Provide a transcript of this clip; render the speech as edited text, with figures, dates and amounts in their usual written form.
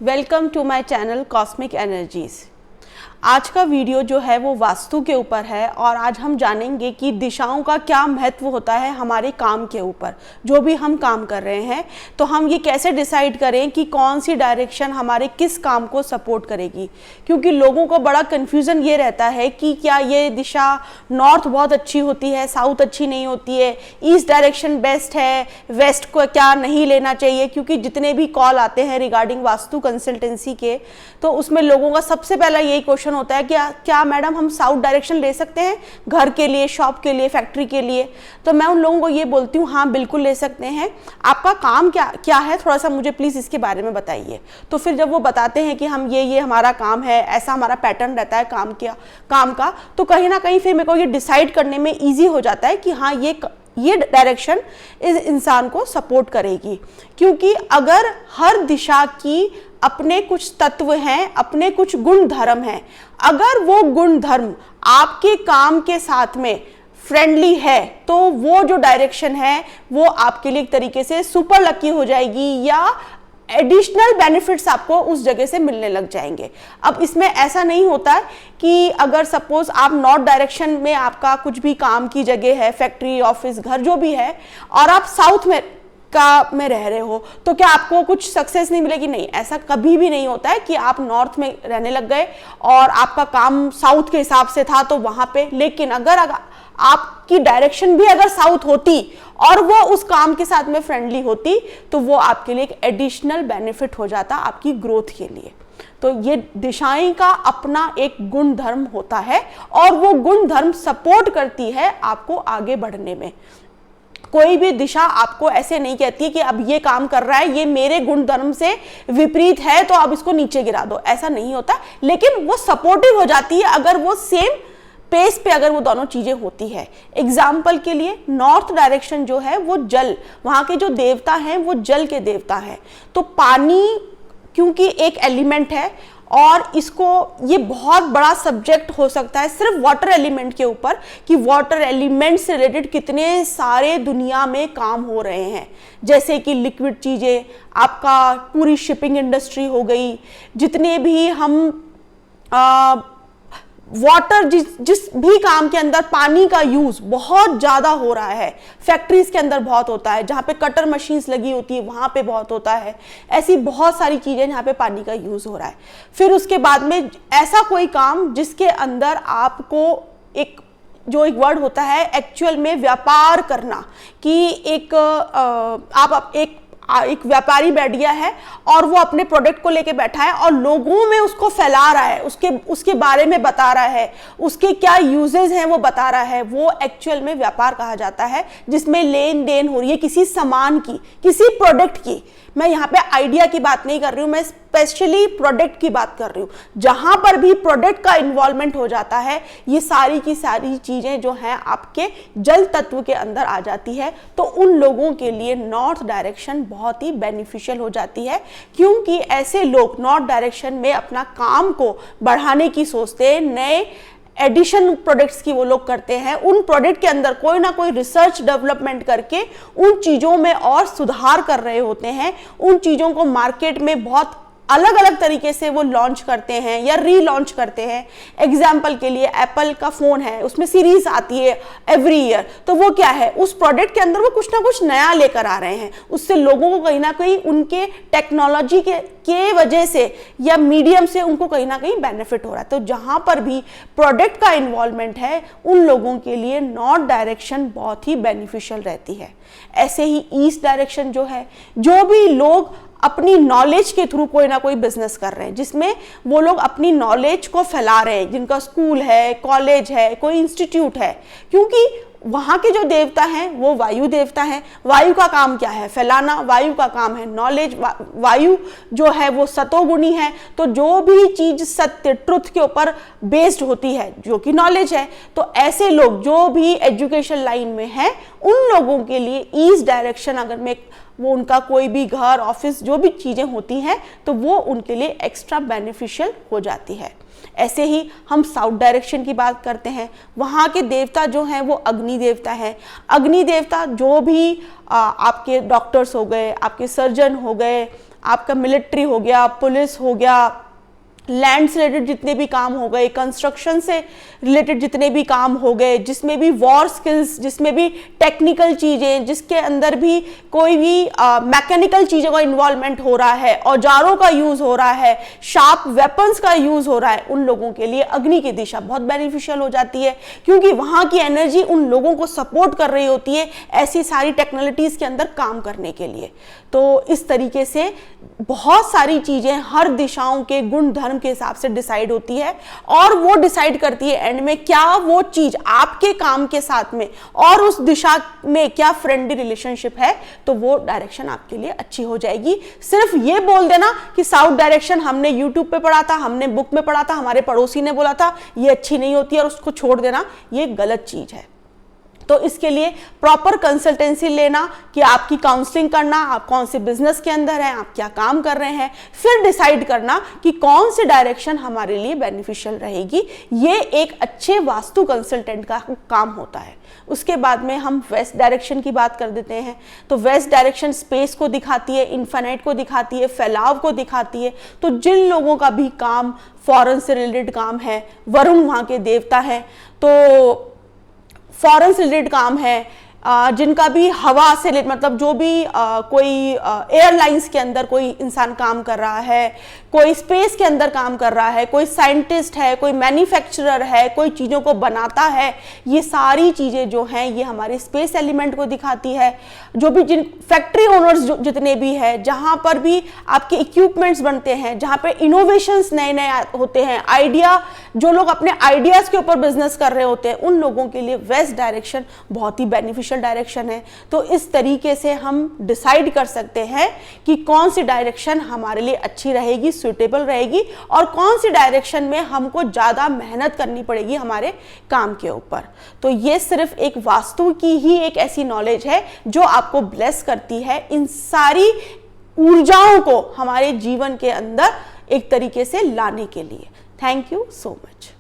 Welcome to my channel cosmic energies. आज का video जो है वो वास्तु के ऊपर है और आज हम जानेंगे कि दिशाओं का क्या महत्व होता है हमारे काम के ऊपर। जो भी हम काम कर रहे हैं तो हम ये कैसे डिसाइड करें कि कौन सी डायरेक्शन हमारे किस काम को सपोर्ट करेगी, क्योंकि लोगों को बड़ा कन्फ्यूज़न ये रहता है कि क्या ये दिशा नॉर्थ बहुत अच्छी होती है, साउथ अच्छी नहीं होती है, ईस्ट डायरेक्शन बेस्ट है, वेस्ट को क्या नहीं लेना चाहिए। क्योंकि जितने भी कॉल आते हैं रिगार्डिंग वास्तु कंसल्टेंसी के, तो उसमें लोगों का सबसे पहला यही क्वेश्चन होता है कि क्या मैडम हम साउथ डायरेक्शन ले सकते हैं घर के लिए, शॉप के लिए, फैक्ट्री के लिए। तो मैं उन लोगों को ये बोलती हूँ हाँ बिल्कुल ले सकते हैं। आपका काम क्या है, थोड़ा सा मुझे प्लीज़ इसके बारे में बताइए। तो फिर जब वो बताते हैं कि हम ये हमारा काम है, ऐसा हमारा पैटर्न रहता है काम का, तो कहीं ना कहीं फिर मेरे को ये डिसाइड करने में ईजी हो जाता है कि हाँ ये डायरेक्शन इस इंसान को सपोर्ट करेगी। क्योंकि अगर हर दिशा की अपने कुछ तत्व हैं, अपने कुछ गुण धर्म हैं, अगर वो गुण धर्म आपके काम के साथ में फ्रेंडली है तो वो जो डायरेक्शन है वो आपके लिए एक तरीके से सुपर लकी हो जाएगी या एडिशनल बेनिफिट्स आपको उस जगह से मिलने लग जाएंगे। अब इसमें ऐसा नहीं होता है कि अगर सपोज आप नॉर्थ डायरेक्शन में आपका कुछ भी काम की जगह है, फैक्ट्री, ऑफिस, घर जो भी है, और आप साउथ में रह रहे हो तो क्या आपको कुछ सक्सेस नहीं मिलेगी? नहीं, ऐसा कभी भी नहीं होता है कि आप नॉर्थ में रहने लग गए और आपका काम साउथ के हिसाब से था तो वहां पे, लेकिन अगर आपकी डायरेक्शन भी अगर साउथ होती और वो उस काम के साथ में फ्रेंडली होती तो वो आपके लिए एक एडिशनल बेनिफिट हो जाता आपकी ग्रोथ के लिए। तो ये दिशाएं का अपना एक गुण धर्म होता है और वो गुण धर्म सपोर्ट करती है आपको आगे बढ़ने में। कोई भी दिशा आपको ऐसे नहीं कहती है कि अब ये काम कर रहा है, ये मेरे गुण धर्म से विपरीत है तो अब इसको नीचे गिरा दो, ऐसा नहीं होता। लेकिन वो सपोर्टिव हो जाती है अगर वो सेम पेस पे अगर वो दोनों चीजें होती है। एग्जाम्पल के लिए नॉर्थ डायरेक्शन जो है वो जल, वहां के जो देवता हैं वो जल के देवता हैं। तो पानी क्योंकि एक एलिमेंट है और इसको ये बहुत बड़ा सब्जेक्ट हो सकता है सिर्फ वाटर एलिमेंट के ऊपर कि वाटर एलिमेंट से रिलेटेड कितने सारे दुनिया में काम हो रहे हैं, जैसे कि लिक्विड चीज़ें, आपका पूरी शिपिंग इंडस्ट्री हो गई, जितने भी हम वाटर जिस भी काम के अंदर पानी का यूज बहुत ज्यादा हो रहा है, फैक्ट्रीज के अंदर बहुत होता है, जहाँ पे कटर मशीन्स लगी होती है वहां पे बहुत होता है। ऐसी बहुत सारी चीजें जहाँ पे पानी का यूज हो रहा है। फिर उसके बाद में ऐसा कोई काम जिसके अंदर आपको एक वर्ड होता है एक्चुअल में व्यापार करना, कि आप एक व्यापारी बैठ गया है और वो अपने प्रोडक्ट को लेके बैठा है और लोगों में उसको फैला रहा है, उसके बारे में बता रहा है, उसके क्या यूजेस हैं वो बता रहा है। वो एक्चुअल में व्यापार कहा जाता है, जिसमें लेन देन हो रही है किसी सामान की, किसी प्रोडक्ट की। मैं यहाँ पे आइडिया की बात नहीं कर रही हूँ, मैं स्पेशली प्रोडक्ट की बात कर रही हूँ। जहां पर भी प्रोडक्ट का इन्वॉल्वमेंट हो जाता है ये सारी की सारी चीजें जो हैं आपके जल तत्व के अंदर आ जाती है। तो उन लोगों के लिए नॉर्थ डायरेक्शन बहुत ही बेनिफिशियल हो जाती है, क्योंकि ऐसे लोग नॉर्थ डायरेक्शन में अपना काम को बढ़ाने की सोचते हैं, नए एडिशन प्रोडक्ट्स की वो लोग करते हैं, उन प्रोडक्ट के अंदर कोई ना कोई रिसर्च डेवलपमेंट करके उन चीज़ों में और सुधार कर रहे होते हैं, उन चीज़ों को मार्केट में बहुत अलग अलग तरीके से वो लॉन्च करते हैं या रीलॉन्च करते हैं। एग्जाम्पल के लिए एप्पल का फ़ोन है, उसमें सीरीज आती है एवरी ईयर, तो वो क्या है, उस प्रोडक्ट के अंदर वो कुछ ना कुछ नया लेकर आ रहे हैं, उससे लोगों को कहीं ना कहीं उनके टेक्नोलॉजी के वजह से या मीडियम से उनको कहीं ना कहीं बेनिफिट हो रहा है। तो जहाँ पर भी प्रोडक्ट का इन्वॉल्वमेंट है उन लोगों के लिए नॉर्थ डायरेक्शन बहुत ही बेनिफिशियल रहती है। ऐसे ही ईस्ट डायरेक्शन जो है, जो भी लोग अपनी नॉलेज के थ्रू कोई ना कोई बिजनेस कर रहे हैं, जिसमें वो लोग अपनी नॉलेज को फैला रहे हैं, जिनका स्कूल है, कॉलेज है, कोई इंस्टीट्यूट है, क्योंकि वहाँ के जो देवता हैं वो वायु देवता हैं। वायु का काम क्या है? फैलाना। वायु का काम है नॉलेज। वायु जो है वो सतोगुणी है। तो जो भी चीज सत्य, ट्रुथ के ऊपर बेस्ड होती है, जो कि नॉलेज है, तो ऐसे लोग जो भी एजुकेशन लाइन में हैं उन लोगों के लिए ईस्ट डायरेक्शन अगर वो उनका कोई भी घर, ऑफिस, जो भी चीजें होती हैं तो वो उनके लिए एक्स्ट्रा बेनिफिशियल हो जाती है। ऐसे ही हम साउथ डायरेक्शन की बात करते हैं, वहाँ के देवता जो हैं वो अग्नि देवता है। अग्नि देवता जो भी आपके डॉक्टर्स हो गए, आपके सर्जन हो गए, आपका मिलिट्री हो गया, पुलिस हो गया, लैंड से रिलेटेड जितने भी काम हो गए, कंस्ट्रक्शन से रिलेटेड जितने भी काम हो गए, जिसमें भी वॉर स्किल्स, जिसमें भी टेक्निकल चीज़ें, जिसके अंदर भी कोई भी मैकेनिकल चीज़ों का इन्वॉल्वमेंट हो रहा है, औजारों का यूज़ हो रहा है, शार्प वेपन्स का यूज़ हो रहा है, उन लोगों के लिए अग्नि की दिशा बहुत बेनिफिशियल हो जाती है, क्योंकि वहाँ की एनर्जी उन लोगों को सपोर्ट कर रही होती है ऐसी सारी टेक्नोलॉजीज़ के अंदर काम करने के लिए। तो इस तरीके से बहुत सारी चीज़ें हर दिशाओं के गुण धर्म के हिसाब से डिसाइड होती है, और वो डिसाइड करती है एंड में क्या वो चीज आपके काम के साथ में और उस दिशा में क्या फ्रेंडली रिलेशनशिप है, तो वो डायरेक्शन आपके लिए अच्छी हो जाएगी। सिर्फ ये बोल देना कि साउथ डायरेक्शन हमने यूट्यूब पे पढ़ा था, हमने बुक में पढ़ा था, हमारे पड़ोसी ने बोला था, ये अच्छी नहीं होती है और उसको छोड़ देना, ये गलत चीज है। तो इसके लिए प्रॉपर कंसल्टेंसी लेना कि आपकी काउंसलिंग करना, आप कौन से बिजनेस के अंदर हैं, आप क्या काम कर रहे हैं, फिर डिसाइड करना कि कौन सी डायरेक्शन हमारे लिए बेनिफिशियल रहेगी। ये एक अच्छे वास्तु कंसल्टेंट का काम होता है। उसके बाद में हम वेस्ट डायरेक्शन की बात कर देते हैं। तो वेस्ट डायरेक्शन स्पेस को दिखाती है, इन्फिनाइट को दिखाती है, फैलाव को दिखाती है। तो जिन लोगों का भी काम फॉरेन से रिलेटेड काम है, वरुण वहाँ के देवता है, तो फॉरेन से रिलेटेड काम है, जिनका भी हवा से मतलब जो भी कोई एयरलाइंस के अंदर कोई इंसान काम कर रहा है, कोई स्पेस के अंदर काम कर रहा है, कोई साइंटिस्ट है, कोई मैन्युफैक्चरर है, कोई चीज़ों को बनाता है, ये सारी चीज़ें जो हैं ये हमारे स्पेस एलिमेंट को दिखाती है। जो भी जिन फैक्ट्री ओनर्स जितने भी हैं, जहाँ पर भी आपके इक्विपमेंट्स बनते हैं, जहाँ पे इनोवेशंस नए नए होते हैं, आइडिया, जो लोग अपने आइडियाज़ के ऊपर बिजनेस कर रहे होते हैं, उन लोगों के लिए वेस्ट डायरेक्शन बहुत ही बेनिफिशियल डायरेक्शन है। तो इस तरीके से हम डिसाइड कर सकते हैं कि कौन सी डायरेक्शन हमारे लिए अच्छी रहेगी, सुटेबल रहेगी, और कौन सी डायरेक्शन में हमको ज़्यादा मेहनत करनी पड़ेगी हमारे काम के ऊपर। तो ये सिर्फ एक वास्तु की ही एक ऐसी नॉलेज है जो आपको ब्लेस करती है इन सारी ऊर्जाओं को हमारे जीवन के अंदर एक तरीके से लाने के लिए। Thank you so much.